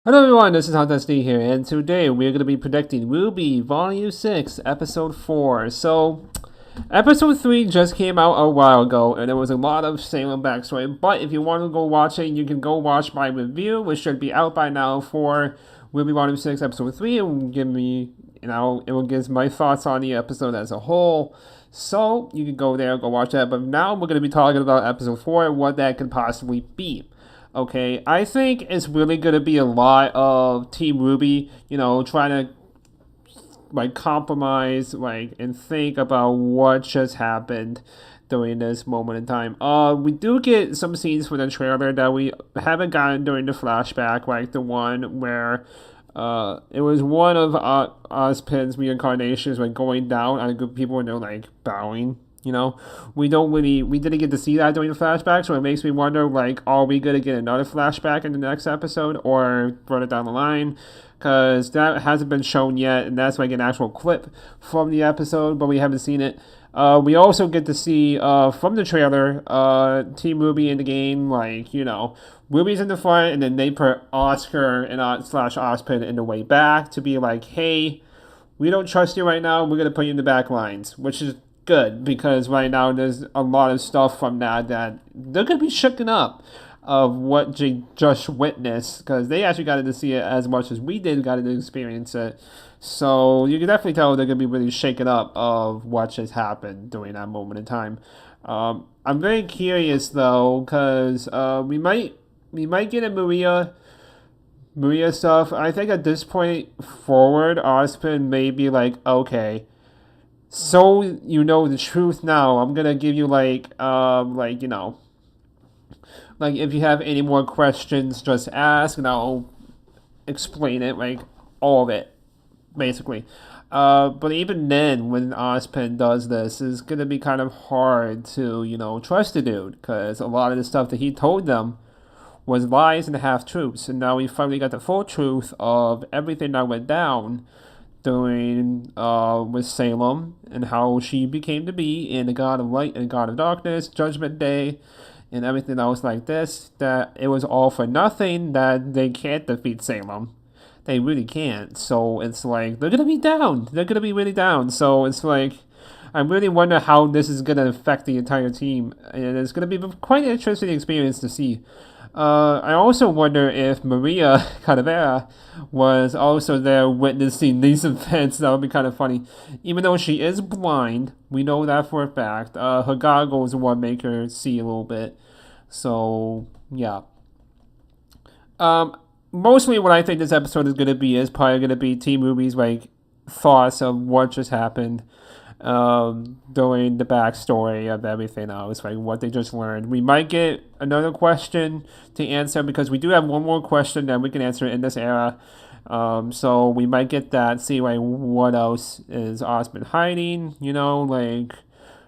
Hello everyone, this is Hunter Steve here, and today we're going to be predicting RWBY Volume 6, Episode 4. So, Episode 3 just came out a while ago, and there was a lot of Salem backstory, but if you want to go watch it, you can go watch my review, which should be out by now for RWBY Volume 6, Episode 3, and will give me, it will give my thoughts on the episode as a whole. So, you can go there, go watch that, but now we're going to be talking about Episode 4 and what that could possibly be. Okay, I think it's really gonna be a lot of Team RWBY, trying to compromise, and think about what just happened during this moment in time. We do get some scenes from the trailer that we haven't gotten during the flashback, like the one where it was one of Ozpin's reincarnations, going down on a group of people and they're bowing. We didn't get to see that during the flashback, so it makes me wonder, are we gonna get another flashback in the next episode or further down the line? Because that hasn't been shown yet, and that's an actual clip from the episode, but we haven't seen it. We also get to see from the trailer Team RWBY in the game, RWBY's in the front, and then they put Oscar and slash Ozpin in the way back to be like, hey, we don't trust you right now. We're gonna put you in the back lines, which is good because right now there's a lot of stuff from that they're going to be shooken up of what they just witnessed because they actually got to see it as much as we did got to experience it. So you can definitely tell they're going to be really shaken up of what just happened during that moment in time. I'm very curious though because we might get a Maria stuff. I think at this point forward, Ozpin may be like, okay, so you know the truth now. I'm gonna give you if you have any more questions, just ask and I'll explain it, all of it, basically. But even then, when Ozpin does this, it's gonna be kind of hard to trust the dude because a lot of the stuff that he told them was lies and half truths, and now we finally got the full truth of everything that went down doing with Salem and how she became to be in the God of Light and God of Darkness, Judgment Day, and everything else like this, that it was all for nothing, that they can't defeat Salem. They really can't. So it's they're gonna be down. They're gonna be really down. So it's I really wonder how this is gonna affect the entire team. And it's gonna be quite an interesting experience to see. I also wonder if Maria Calavera was also there witnessing these events. That would be kind of funny. Even though she is blind, we know that for a fact. Her goggles will make her see a little bit. So, yeah. Mostly what I think this episode is going to be is probably going to be Team RWBY's thoughts of what just happened during the backstory of everything else, what they just learned. We might get another question to answer because we do have one more question that we can answer in this era. So we might get that, see what else is Ozpin hiding,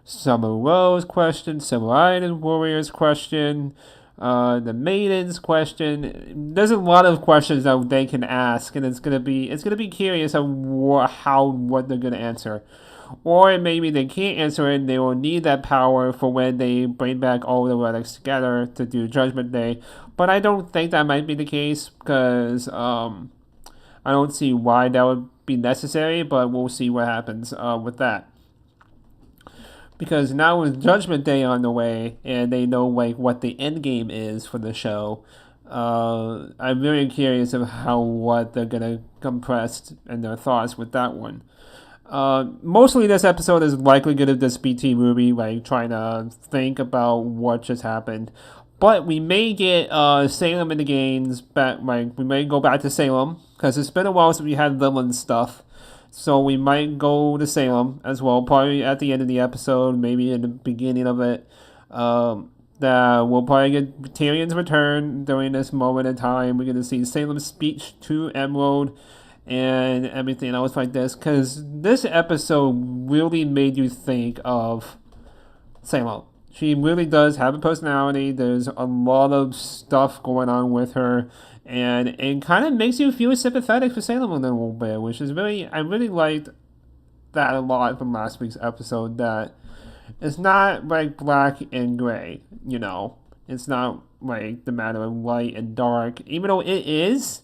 Summer Rose question, Silver Island Warriors question, the Maidens question. There's a lot of questions that they can ask, and it's gonna be curious of what they're gonna answer. Or maybe they can't answer it and they will need that power for when they bring back all the relics together to do Judgment Day. But I don't think that might be the case because I don't see why that would be necessary, but we'll see what happens with that. Because now with Judgment Day on the way and they know what the end game is for the show, I'm very curious of what they're gonna compress and their thoughts with that one. Mostly this episode is likely going to just be Team RWBY, trying to think about what just happened. But we may get Salem in the games back. We may go back to Salem because it's been a while since we had villain stuff. So we might go to Salem as well, probably at the end of the episode, maybe in the beginning of it. That we'll probably get Tyrion's return during this moment in time. We're going to see Salem's speech to Emerald and everything else like this, because this episode really made you think of Salem. She really does have a personality. There's a lot of stuff going on with her, and it kind of makes you feel sympathetic for Salem a little bit, which is I really liked that a lot from last week's episode, that it's not black and gray, It's not the matter of light and dark, even though it is.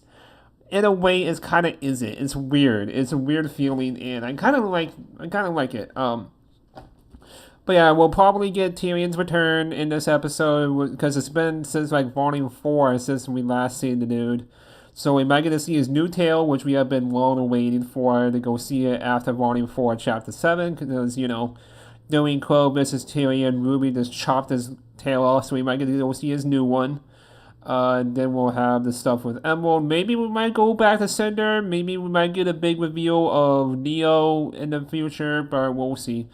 in a way, it kind of isn't. It's weird. It's a weird feeling, and I kind of like it. But yeah, we'll probably get Tyrion's return in this episode because it's been since like Volume 4 since we last seen the dude. So we might get to see his new tale, which we have been long awaiting for to go see it after Volume 4, Chapter 7, because, doing Crow versus Tyrion, Ruby just chopped his tail off, so we might get to go see his new one. And then we'll have the stuff with Emerald. Maybe we might go back to Cinder. Maybe we might get a big reveal of Neo in the future, but we'll see.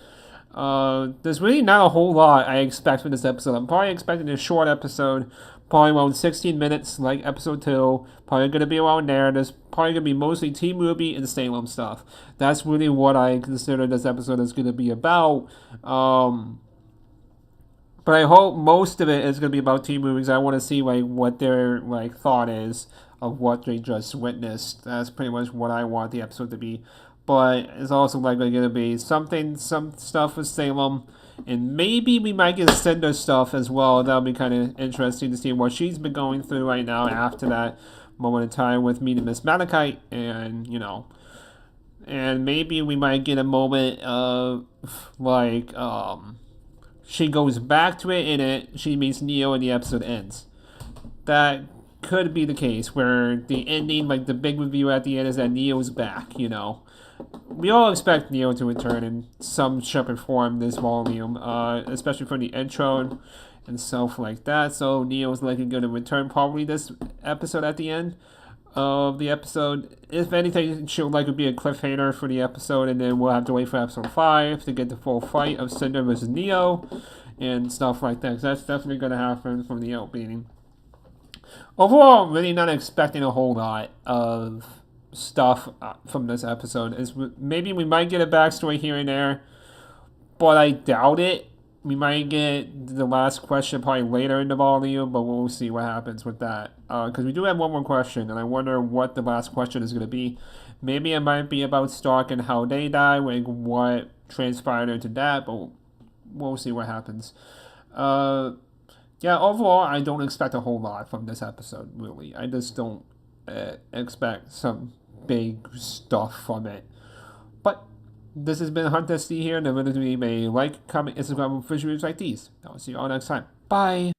There's really not a whole lot I expect from this episode. I'm probably expecting a short episode, probably around 16 minutes, like episode 2. Probably going to be around there. There's probably going to be mostly Team Ruby and Salem stuff. That's really what I consider this episode is going to be about. But I hope most of it is going to be about Team Ruby because I want to see like what their like thought is of what they just witnessed. That's pretty much what I want the episode to be. But it's also likely going to be some stuff with Salem, and maybe we might get Cinder stuff as well. That'll be kind of interesting to see what she's been going through right now after that moment in time with meeting Miss Malachite, and and maybe we might get a moment of like she goes back to it and she meets Neo and the episode ends. That could be the case where the ending, like the big review at the end, is that Neo's back. We all expect Neo to return in some shape or form this volume, especially from the intro and stuff like that. So Neo's likely going to return probably this episode at the end of the episode. If anything, she'll likely be a cliffhanger for the episode, and then we'll have to wait for episode 5 to get the full fight of Cinder versus Neo and stuff like that. 'Cause that's definitely going to happen from the opening. Overall, I'm really not expecting a whole lot of stuff from this episode. Maybe we might get a backstory here and there, but I doubt it. We might get the last question probably later in the volume, but we'll see what happens with that. Because we do have one more question, and I wonder what the last question is going to be. Maybe it might be about Stark and how they die, like what transpired into that, but we'll see what happens. Yeah, overall, I don't expect a whole lot from this episode, really. I just don't expect some big stuff from it. But this has been Hunt SD here, and remember to leave a like, comment, and subscribe for videos like these. I'll see you all next time. Bye!